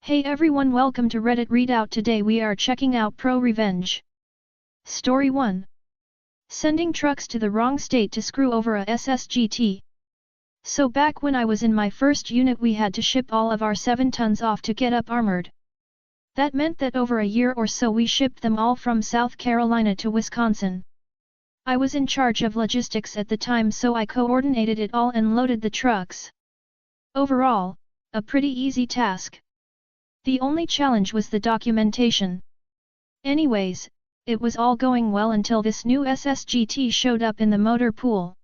Hey everyone, welcome to Reddit Readout. Today we are checking out ProRevenge. Story 1. Sending trucks to the wrong state to screw over a SSgt. So back when I was in my first unit we had to ship all of our 7 tons off to get up armored. That meant that over a year or so we shipped them all from South Carolina to Wisconsin. I was in charge of logistics at the time, so I coordinated it all and loaded the trucks. Overall, a pretty easy task. The only challenge was the documentation. Anyways, it was all going well until this new SSgt showed up in the motor pool.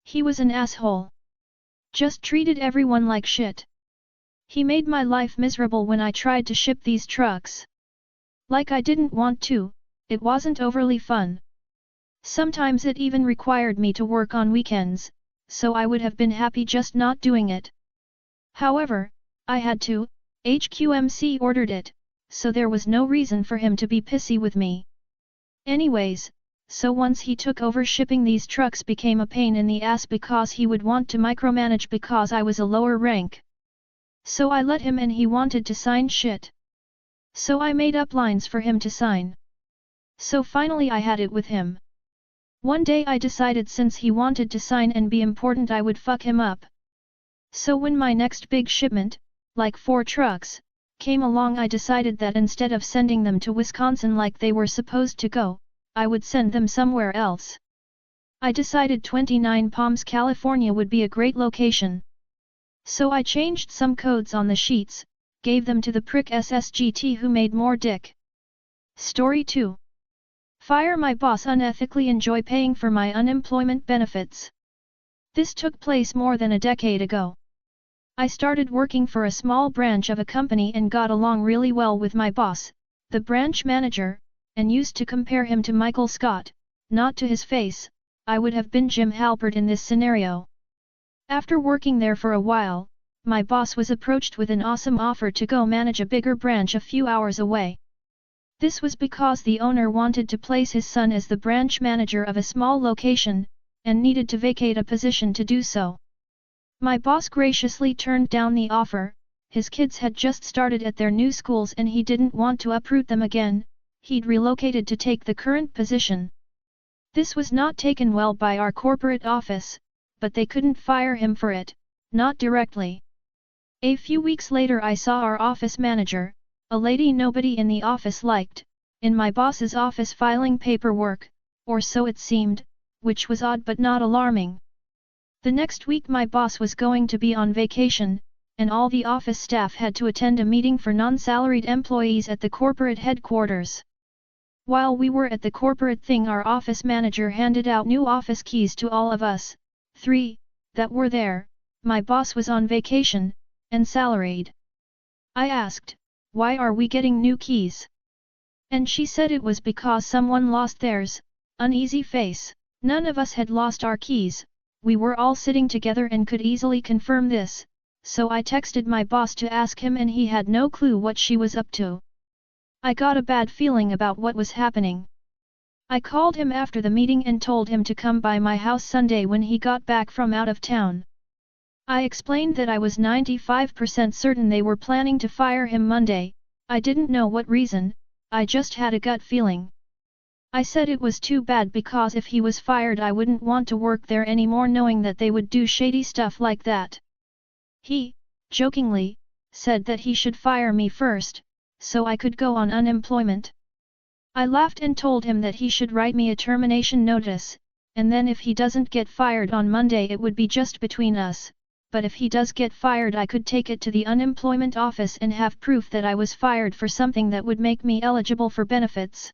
He was an asshole. Just treated everyone like shit. He made my life miserable when I tried to ship these trucks. Like I didn't want to, it wasn't overly fun. Sometimes it even required me to work on weekends, so I would have been happy just not doing it. However, I had to. HQMC ordered it, so there was no reason for him to be pissy with me. Anyways, so once he took over, shipping these trucks became a pain in the ass because he would want to micromanage because I was a lower rank. So I let him, and he wanted to sign shit. So I made up lines for him to sign. So finally I had it with him. One day I decided since he wanted to sign and be important I would fuck him up. So when my next big shipment, like 4 trucks, came along, I decided that instead of sending them to Wisconsin like they were supposed to go, I would send them somewhere else. I decided 29 Palms, California would be a great location. So I changed some codes on the sheets, gave them to the prick SSgt who made more dick. Story 2. Fire my boss unethically, enjoy paying for my unemployment benefits. This took place more than a decade ago. I started working for a small branch of a company and got along really well with my boss, the branch manager, and used to compare him to Michael Scott. Not to his face, I would have been Jim Halpert in this scenario. After working there for a while, my boss was approached with an awesome offer to go manage a bigger branch a few hours away. This was because the owner wanted to place his son as the branch manager of a small location, and needed to vacate a position to do so. My boss graciously turned down the offer. His kids had just started at their new schools and he didn't want to uproot them again. He'd relocated to take the current position. This was not taken well by our corporate office, but they couldn't fire him for it, not directly. A few weeks later I saw our office manager, a lady nobody in the office liked, in my boss's office filing paperwork, or so it seemed, which was odd but not alarming. The next week my boss was going to be on vacation, and all the office staff had to attend a meeting for non-salaried employees at the corporate headquarters. While we were at the corporate thing, our office manager handed out new office keys to all of us, 3, that were there. My boss was on vacation, and salaried. I asked, why are we getting new keys? And she said it was because someone lost theirs. Uneasy face. None of us had lost our keys. We were all sitting together and could easily confirm this, so I texted my boss to ask him and he had no clue what she was up to. I got a bad feeling about what was happening. I called him after the meeting and told him to come by my house Sunday when he got back from out of town. I explained that I was 95% certain they were planning to fire him Monday. I didn't know what reason, I just had a gut feeling. I said it was too bad because if he was fired I wouldn't want to work there anymore, knowing that they would do shady stuff like that. He, jokingly, said that he should fire me first, so I could go on unemployment. I laughed and told him that he should write me a termination notice, and then if he doesn't get fired on Monday it would be just between us, but if he does get fired I could take it to the unemployment office and have proof that I was fired for something that would make me eligible for benefits.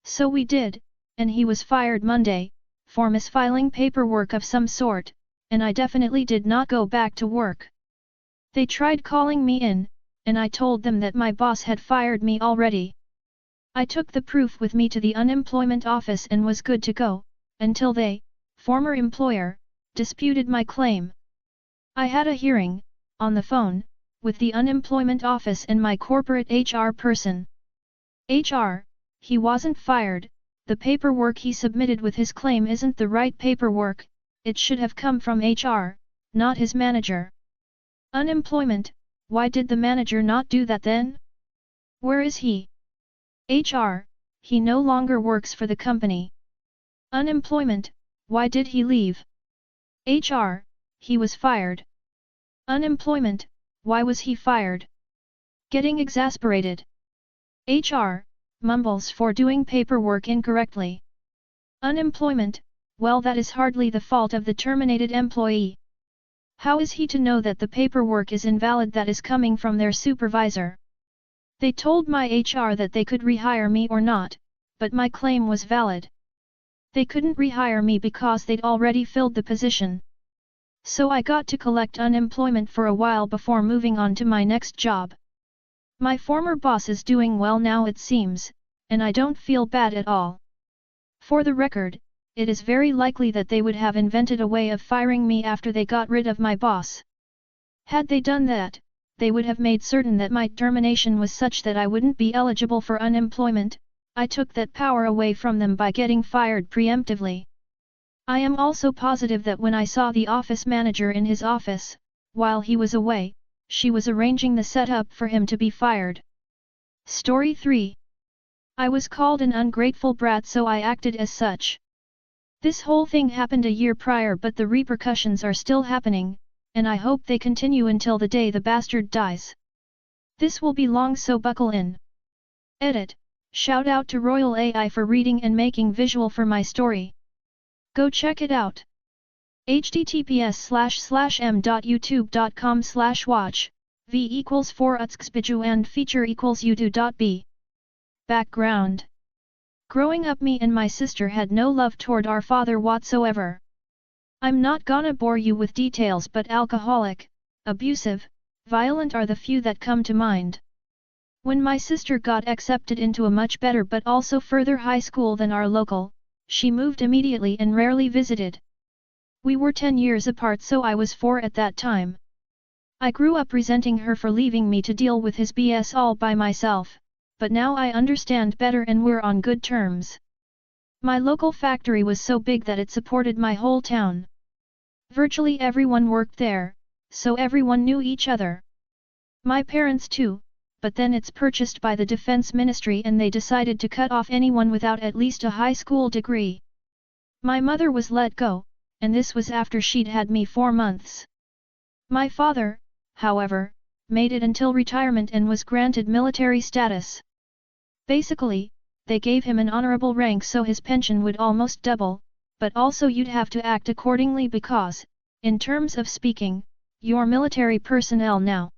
So we did, and he was fired Monday, for misfiling paperwork of some sort, and I definitely did not go back to work. They tried calling me in, and I told them that my boss had fired me already. I took the proof with me to the unemployment office and was good to go, until they, former employer, disputed my claim. I had a hearing, on the phone, with the unemployment office and my corporate HR person. HR, he wasn't fired, the paperwork he submitted with his claim isn't the right paperwork, it should have come from HR, not his manager. Unemployment, Why did the manager not do that then? Where is he? HR, he no longer works for the company. Unemployment, why did he leave? HR, he was fired. Unemployment, why was he fired? Getting exasperated. HR, mumbles for doing paperwork incorrectly. Unemployment, well, that is hardly the fault of the terminated employee. How is he to know that the paperwork is invalid that is coming from their supervisor? They told my HR that they could rehire me or not, but my claim was valid. They couldn't rehire me because they'd already filled the position. So I got to collect unemployment for a while before moving on to my next job. My former boss is doing well now, it seems, and I don't feel bad at all. For the record, it is very likely that they would have invented a way of firing me after they got rid of my boss. Had they done that, they would have made certain that my termination was such that I wouldn't be eligible for unemployment. I took that power away from them by getting fired preemptively. I am also positive that when I saw the office manager in his office, while he was away, she was arranging the setup for him to be fired. Story 3. I was called an ungrateful brat, so I acted as such. This whole thing happened a year prior, but the repercussions are still happening, and I hope they continue until the day the bastard dies. This will be long, so buckle in. Edit. Shout out to Royal AI for reading and making visual for my story. Go check it out. https://m.youtube.com/watch, v = 4 utsxbiju and feature = udo.b. Background. Growing up, me and my sister had no love toward our father whatsoever. I'm not gonna bore you with details, but alcoholic, abusive, violent are the few that come to mind. When my sister got accepted into a much better but also further high school than our local, she moved immediately and rarely visited. We were 10 years apart, so I was 4 at that time. I grew up resenting her for leaving me to deal with his BS all by myself, but now I understand better and we're on good terms. My local factory was so big that it supported my whole town. Virtually everyone worked there, so everyone knew each other. My parents too, but then it's purchased by the Defense Ministry and they decided to cut off anyone without at least a high school degree. My mother was let go, and this was after she'd had me 4 months. My father, however, made it until retirement and was granted military status. Basically, they gave him an honorable rank so his pension would almost double, but also you'd have to act accordingly because, in terms of speaking, you're military personnel now.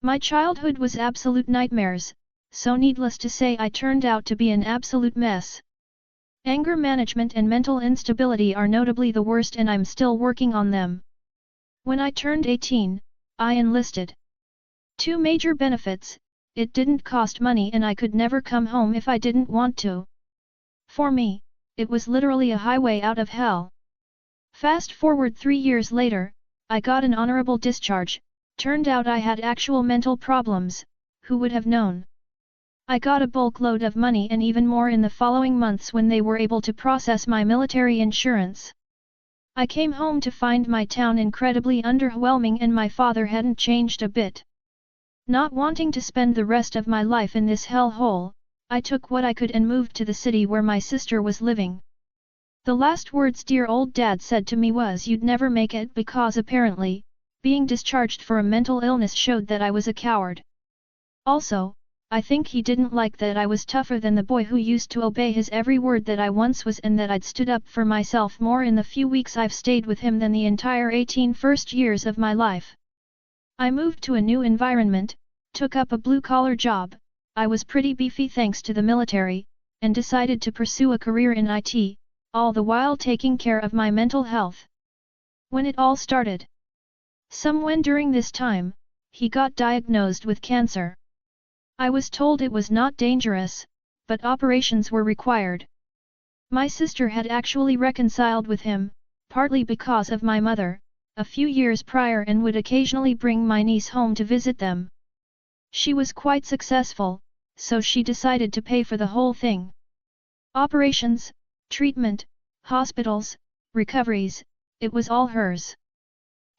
My childhood was absolute nightmares, so needless to say I turned out to be an absolute mess. Anger management and mental instability are notably the worst, and I'm still working on them. When I turned 18, I enlisted. 2 major benefits: it didn't cost money and I could never come home if I didn't want to. For me, it was literally a highway out of hell. Fast forward 3 years later, I got an honorable discharge. Turned out I had actual mental problems, who would have known? I got a bulk load of money and even more in the following months when they were able to process my military insurance. I came home to find my town incredibly underwhelming and my father hadn't changed a bit. Not wanting to spend the rest of my life in this hellhole, I took what I could and moved to the city where my sister was living. The last words dear old dad said to me was, "You'd never make it," because apparently, being discharged for a mental illness showed that I was a coward. Also, I think he didn't like that I was tougher than the boy who used to obey his every word that I once was, and that I'd stood up for myself more in the few weeks I've stayed with him than the entire 18 first years of my life. I moved to a new environment, took up a blue-collar job, I was pretty beefy thanks to the military, and decided to pursue a career in IT, all the while taking care of my mental health. When it all started, somewhen during this time, he got diagnosed with cancer. I was told it was not dangerous, but operations were required. My sister had actually reconciled with him, partly because of my mother, a few years prior, and would occasionally bring my niece home to visit them. She was quite successful, so she decided to pay for the whole thing. Operations, treatment, hospitals, recoveries, it was all hers.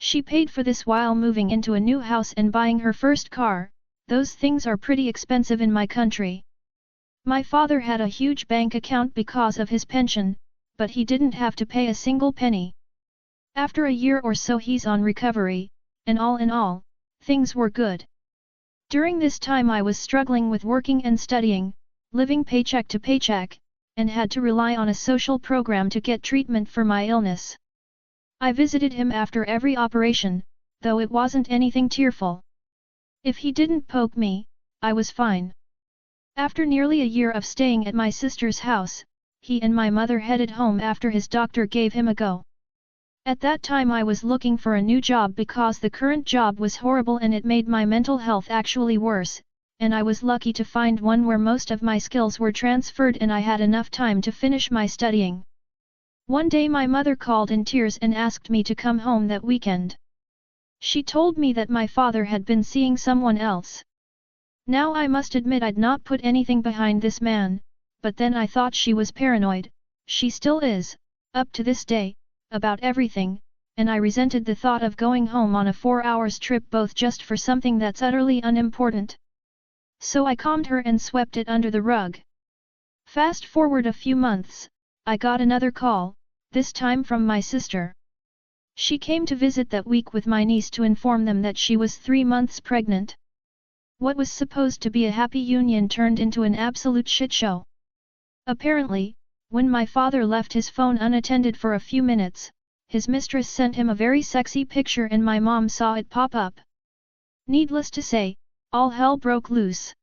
She paid for this while moving into a new house and buying her first car. Those things are pretty expensive in my country. My father had a huge bank account because of his pension, but he didn't have to pay a single penny. After a year or so he's on recovery, and all in all, things were good. During this time I was struggling with working and studying, living paycheck to paycheck, and had to rely on a social program to get treatment for my illness. I visited him after every operation, though it wasn't anything tearful. If he didn't poke me, I was fine. After nearly a year of staying at my sister's house, he and my mother headed home after his doctor gave him a go. At that time I was looking for a new job because the current job was horrible and it made my mental health actually worse, and I was lucky to find one where most of my skills were transferred and I had enough time to finish my studying. One day my mother called in tears and asked me to come home that weekend. She told me that my father had been seeing someone else. Now I must admit I'd not put anything behind this man, but then I thought she was paranoid, she still is, up to this day, about everything, and I resented the thought of going home on a 4 hours trip both just for something that's utterly unimportant. So I calmed her and swept it under the rug. Fast forward a few months, I got another call, this time from my sister. She came to visit that week with my niece to inform them that she was 3 months pregnant. What was supposed to be a happy union turned into an absolute shit show. Apparently, when my father left his phone unattended for a few minutes, his mistress sent him a very sexy picture and my mom saw it pop up. Needless to say, all hell broke loose.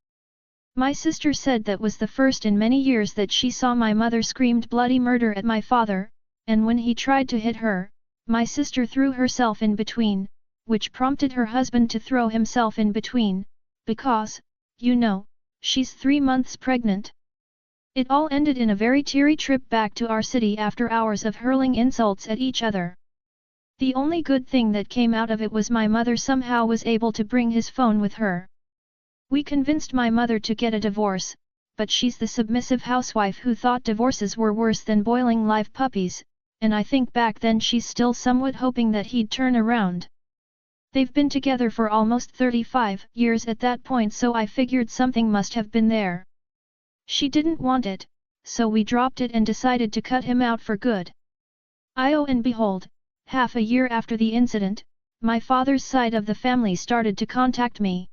My sister said that was the first in many years that she saw my mother screamed bloody murder at my father, and when he tried to hit her, my sister threw herself in between, which prompted her husband to throw himself in between, because, you know, she's 3 months pregnant. It all ended in a very teary trip back to our city after hours of hurling insults at each other. The only good thing that came out of it was my mother somehow was able to bring his phone with her. We convinced my mother to get a divorce, but she's the submissive housewife who thought divorces were worse than boiling live puppies, and I think back then she's still somewhat hoping that he'd turn around. They've been together for almost 35 years at that point, so I figured something must have been there. She didn't want it, so we dropped it and decided to cut him out for good. And behold, half a year after the incident, my father's side of the family started to contact me.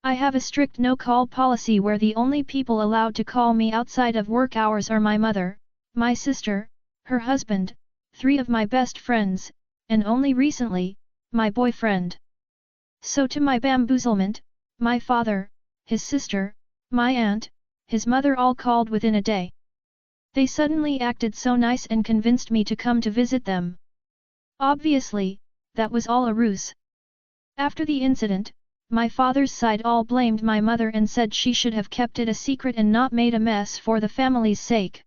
I have a strict no-call policy where the only people allowed to call me outside of work hours are my mother, my sister, her husband, 3 of my best friends, and only recently, my boyfriend. So to my bamboozlement, my father, his sister, my aunt, his mother all called within a day. They suddenly acted so nice and convinced me to come to visit them. Obviously, that was all a ruse. After the incident, my father's side all blamed my mother and said she should have kept it a secret and not made a mess for the family's sake.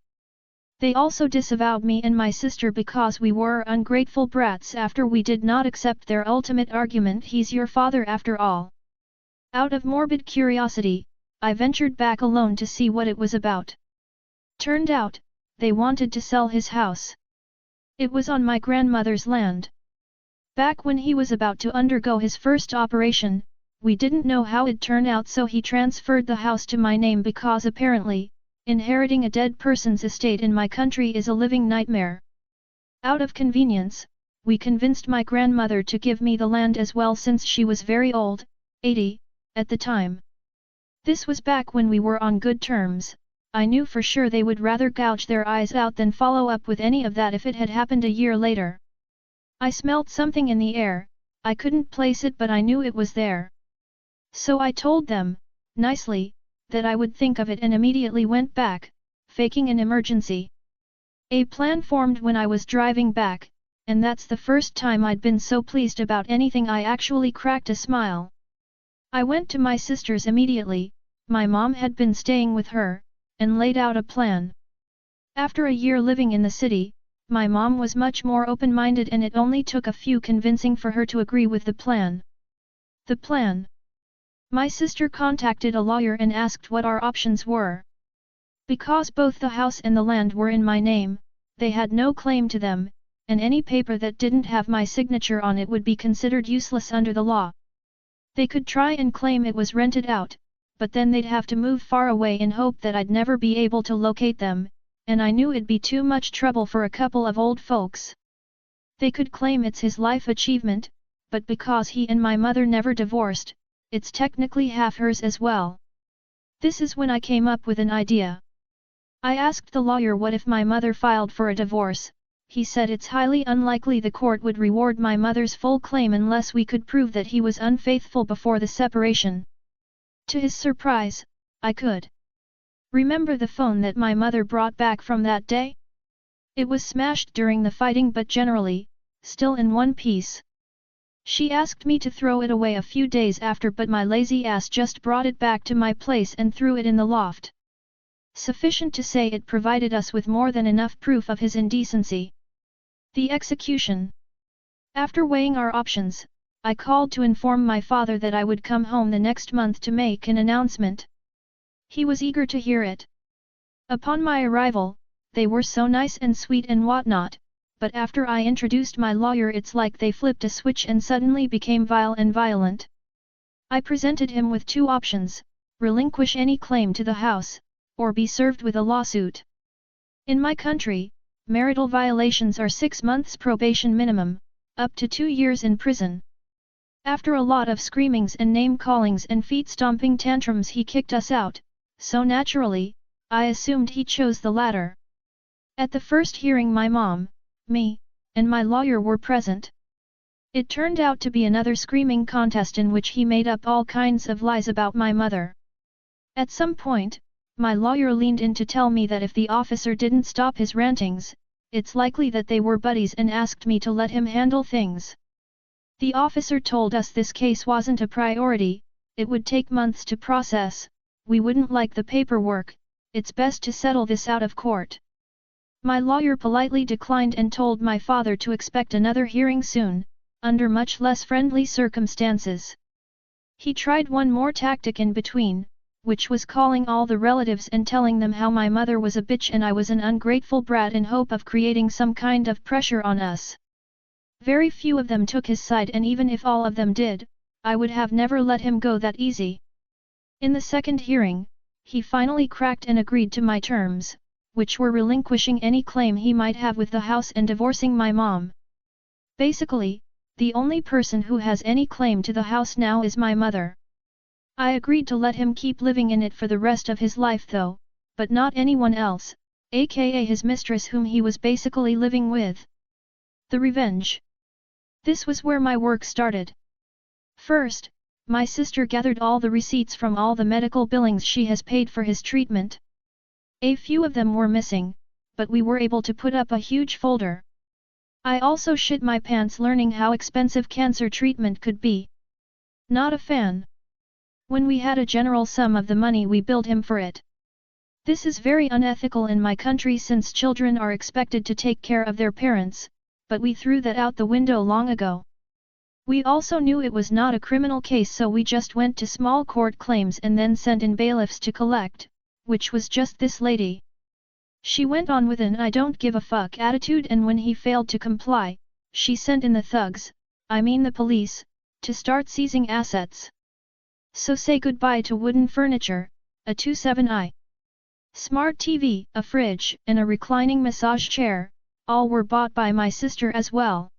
They also disavowed me and my sister because we were ungrateful brats after we did not accept their ultimate argument, he's your father after all. Out of morbid curiosity, I ventured back alone to see what it was about. Turned out, they wanted to sell his house. It was on my grandmother's land. Back when he was about to undergo his first operation, we didn't know how it'd turn out, so he transferred the house to my name because apparently, inheriting a dead person's estate in my country is a living nightmare. Out of convenience, we convinced my grandmother to give me the land as well since she was very old, 80, at the time. This was back when we were on good terms. I knew for sure they would rather gouge their eyes out than follow up with any of that if it had happened a year later. I smelt something in the air, I couldn't place it but I knew it was there. So I told them, nicely, that I would think of it and immediately went back, faking an emergency. A plan formed when I was driving back, and that's the first time I'd been so pleased about anything I actually cracked a smile. I went to my sister's immediately, my mom had been staying with her, and laid out a plan. After a year living in the city, my mom was much more open-minded and it only took a few convincing for her to agree with the plan. The plan. My sister contacted a lawyer and asked what our options were. Because both the house and the land were in my name, they had no claim to them, and any paper that didn't have my signature on it would be considered useless under the law. They could try and claim it was rented out, but then they'd have to move far away in hope that I'd never be able to locate them, and I knew it'd be too much trouble for a couple of old folks. They could claim it's his life achievement, but because he and my mother never divorced, it's technically half hers as well. This is when I came up with an idea. I asked the lawyer what if my mother filed for a divorce. He said it's highly unlikely the court would reward my mother's full claim unless we could prove that he was unfaithful before the separation. To his surprise, I could. Remember the phone that my mother brought back from that day? It was smashed during the fighting but generally, still in one piece. She asked me to throw it away a few days after, but my lazy ass just brought it back to my place and threw it in the loft. Sufficient to say it provided us with more than enough proof of his indecency. The execution. After weighing our options, I called to inform my father that I would come home the next month to make an announcement. He was eager to hear it. Upon my arrival, they were so nice and sweet and whatnot, but after I introduced my lawyer it's like they flipped a switch and suddenly became vile and violent. I presented him with two options: relinquish any claim to the house, or be served with a lawsuit. In my country, marital violations are 6 months probation minimum, up to 2 years in prison. After a lot of screamings and name-callings and feet-stomping tantrums he kicked us out, so naturally, I assumed he chose the latter. At the first hearing my mom, me, and my lawyer were present. It turned out to be another screaming contest in which he made up all kinds of lies about my mother. At some point, my lawyer leaned in to tell me that if the officer didn't stop his rantings, it's likely that they were buddies, and asked me to let him handle things. The officer told us this case wasn't a priority, it would take months to process, we wouldn't like the paperwork, it's best to settle this out of court. My lawyer politely declined and told my father to expect another hearing soon, under much less friendly circumstances. He tried one more tactic in between, which was calling all the relatives and telling them how my mother was a bitch and I was an ungrateful brat in hope of creating some kind of pressure on us. Very few of them took his side, and even if all of them did, I would have never let him go that easy. In the second hearing, he finally cracked and agreed to my terms, which were relinquishing any claim he might have with the house and divorcing my mom. Basically, the only person who has any claim to the house now is my mother. I agreed to let him keep living in it for the rest of his life though, but not anyone else, aka his mistress whom he was basically living with. The revenge. This was where my work started. First, my sister gathered all the receipts from all the medical billings she has paid for his treatment. A few of them were missing, but we were able to put up a huge folder. I also shit my pants learning how expensive cancer treatment could be. Not a fan. When we had a general sum of the money we billed him for it. This is very unethical in my country since children are expected to take care of their parents, but we threw that out the window long ago. We also knew it was not a criminal case, so we just went to small court claims and then sent in bailiffs to collect, which was just this lady. She went on with an I don't give a fuck attitude, and when he failed to comply, she sent in the thugs, I mean the police, to start seizing assets. So say goodbye to wooden furniture, a 27i smart TV, a fridge, and a reclining massage chair, all were bought by my sister as well.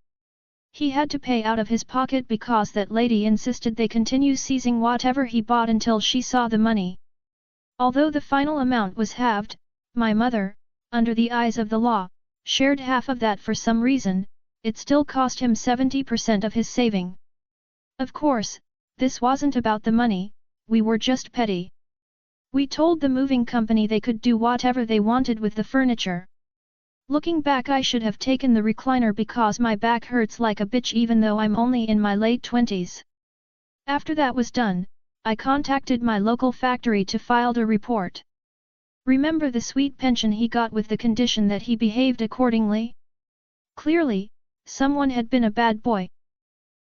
He had to pay out of his pocket because that lady insisted they continue seizing whatever he bought until she saw the money. Although the final amount was halved, my mother, under the eyes of the law, shared half of that for some reason. It still cost him 70% of his saving. Of course, this wasn't about the money, we were just petty. We told the moving company they could do whatever they wanted with the furniture. Looking back, I should have taken the recliner because my back hurts like a bitch even though I'm only in my late 20s. After that was done, I contacted my local factory to file a report. Remember the sweet pension he got with the condition that he behaved accordingly? Clearly, someone had been a bad boy.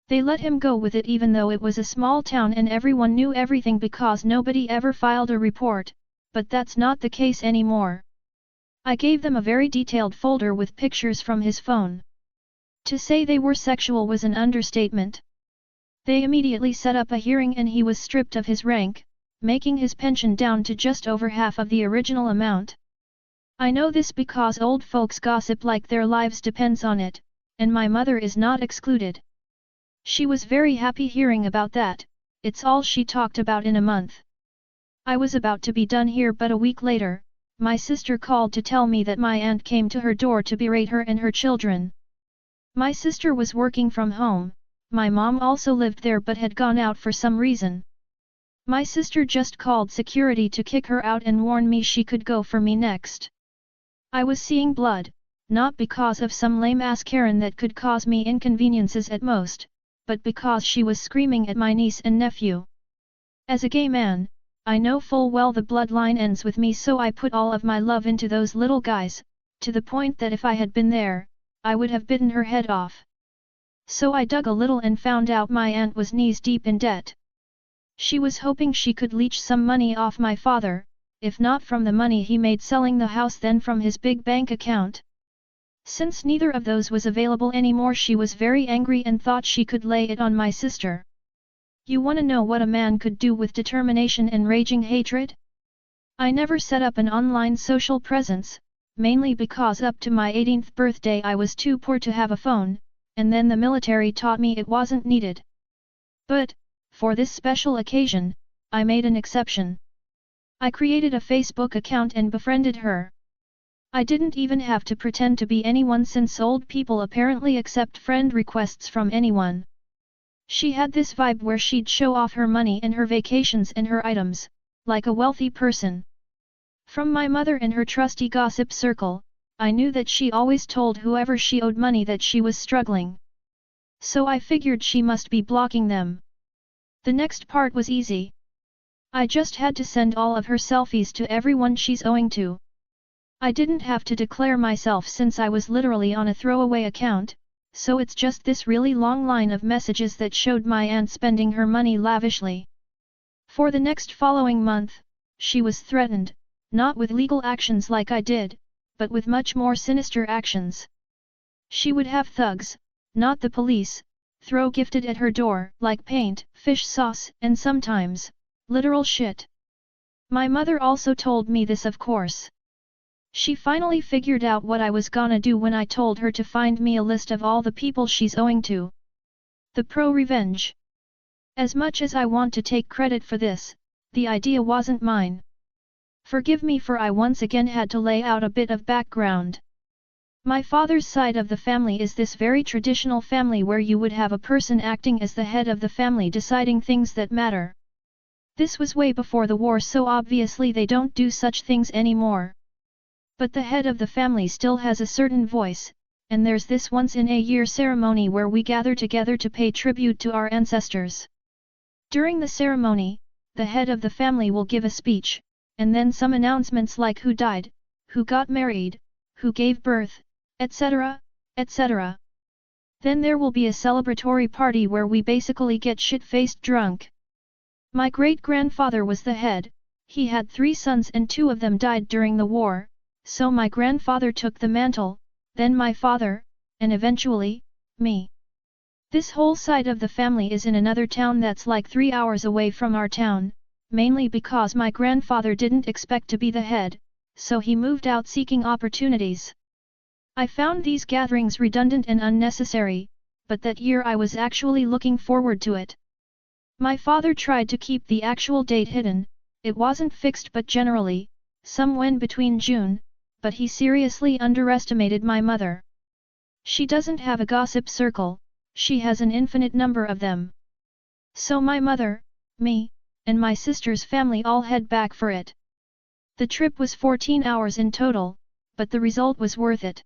They let him go with it even though it was a small town and everyone knew everything because nobody ever filed a report, but that's not the case anymore. I gave them a very detailed folder with pictures from his phone. To say they were sexual was an understatement. They immediately set up a hearing and he was stripped of his rank, making his pension down to just over half of the original amount. I know this because old folks gossip like their lives depends on it, and my mother is not excluded. She was very happy hearing about that. It's all she talked about in a month. I was about to be done here, but a week later, my sister called to tell me that my aunt came to her door to berate her and her children. My sister was working from home, my mom also lived there but had gone out for some reason. My sister just called security to kick her out and warn me she could go for me next. I was seeing blood, not because of some lame-ass Karen that could cause me inconveniences at most, but because she was screaming at my niece and nephew. As a gay man, I know full well the bloodline ends with me, so I put all of my love into those little guys, to the point that if I had been there, I would have bitten her head off. So I dug a little and found out my aunt was knees-deep in debt. She was hoping she could leech some money off my father, if not from the money he made selling the house then from his big bank account. Since neither of those was available anymore, she was very angry and thought she could lay it on my sister. You wanna know what a man could do with determination and raging hatred? I never set up an online social presence, mainly because up to my 18th birthday I was too poor to have a phone, and then the military taught me it wasn't needed. But, for this special occasion, I made an exception. I created a Facebook account and befriended her. I didn't even have to pretend to be anyone since old people apparently accept friend requests from anyone. She had this vibe where she'd show off her money and her vacations and her items, like a wealthy person. From my mother and her trusty gossip circle, I knew that she always told whoever she owed money that she was struggling. So I figured she must be blocking them. The next part was easy. I just had to send all of her selfies to everyone she's owing to. I didn't have to declare myself since I was literally on a throwaway account, so it's just this really long line of messages that showed my aunt spending her money lavishly. For the next following month, she was threatened, not with legal actions like I did, but with much more sinister actions. She would have thugs, not the police, throw gifted at her door like paint, fish sauce, and sometimes, literal shit. My mother also told me this, of course. She finally figured out what I was gonna do when I told her to find me a list of all the people she's owing to. The ProRevenge. As much as I want to take credit for this, the idea wasn't mine. Forgive me, for I once again had to lay out a bit of background. My father's side of the family is this very traditional family where you would have a person acting as the head of the family deciding things that matter. This was way before the war, so obviously they don't do such things anymore. But the head of the family still has a certain voice, and there's this once-in-a-year ceremony where we gather together to pay tribute to our ancestors. During the ceremony, the head of the family will give a speech, and then some announcements like who died, who got married, who gave birth, etc., etc. Then there will be a celebratory party where we basically get shit-faced drunk. My great-grandfather was the head. He had 3 sons and 2 of them died during the war, so my grandfather took the mantle, then my father, and eventually, me. This whole side of the family is in another town that's like 3 hours away from our town, mainly because my grandfather didn't expect to be the head, so he moved out seeking opportunities. I found these gatherings redundant and unnecessary, but that year I was actually looking forward to it. My father tried to keep the actual date hidden, it wasn't fixed but generally, somewhen between June, but he seriously underestimated my mother. She doesn't have a gossip circle, she has an infinite number of them. So my mother, me, and my sister's family all head back for it. The trip was 14 hours in total, but the result was worth it.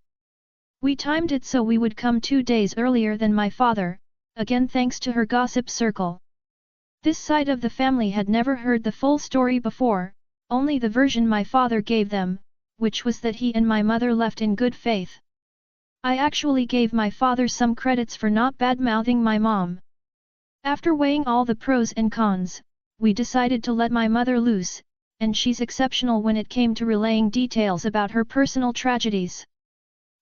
We timed it so we would come 2 days earlier than my father, again thanks to her gossip circle. This side of the family had never heard the full story before, only the version my father gave them, which was that he and my mother left in good faith. I actually gave my father some credits for not bad-mouthing my mom. After weighing all the pros and cons, we decided to let my mother loose, and she's exceptional when it came to relaying details about her personal tragedies.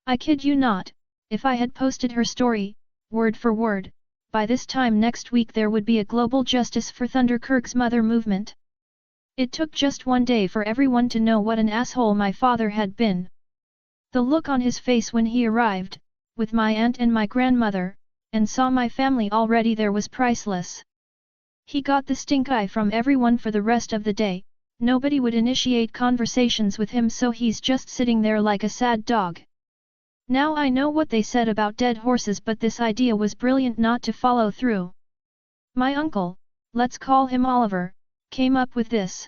I kid you not, if I had posted her story, word for word, by this time next week there would be a global justice for Thunderkirk's mother movement. It took just one day for everyone to know what an asshole my father had been. The look on his face when he arrived, with my aunt and my grandmother, and saw my family already there was priceless. He got the stink eye from everyone for the rest of the day. Nobody would initiate conversations with him, so he's just sitting there like a sad dog. Now I know what they said about dead horses, but this idea was brilliant not to follow through. My uncle, let's call him Oliver, came up with this.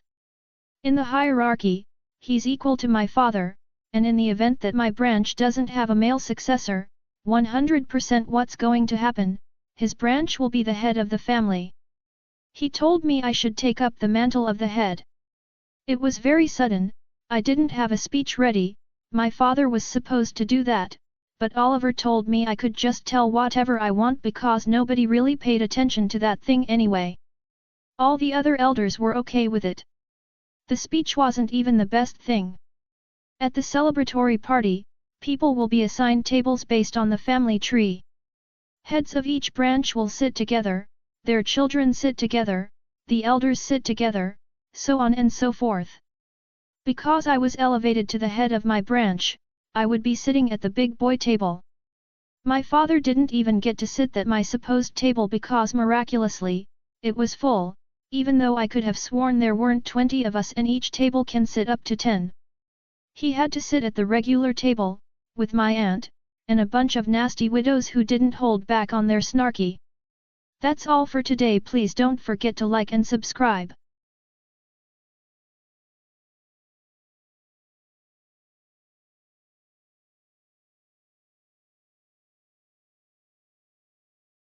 In the hierarchy, he's equal to my father, and in the event that my branch doesn't have a male successor, 100% what's going to happen, his branch will be the head of the family. He told me I should take up the mantle of the head. It was very sudden, I didn't have a speech ready. My father was supposed to do that, but Oliver told me I could just tell whatever I want because nobody really paid attention to that thing anyway. All the other elders were okay with it. The speech wasn't even the best thing. At the celebratory party, people will be assigned tables based on the family tree. Heads of each branch will sit together, their children sit together, the elders sit together, so on and so forth. Because I was elevated to the head of my branch, I would be sitting at the big boy table. My father didn't even get to sit at my supposed table because miraculously, it was full, even though I could have sworn there weren't 20 of us and each table can sit up to 10. He had to sit at the regular table, with my aunt, and a bunch of nasty widows who didn't hold back on their snarky. That's all for today. Please don't forget to like and subscribe.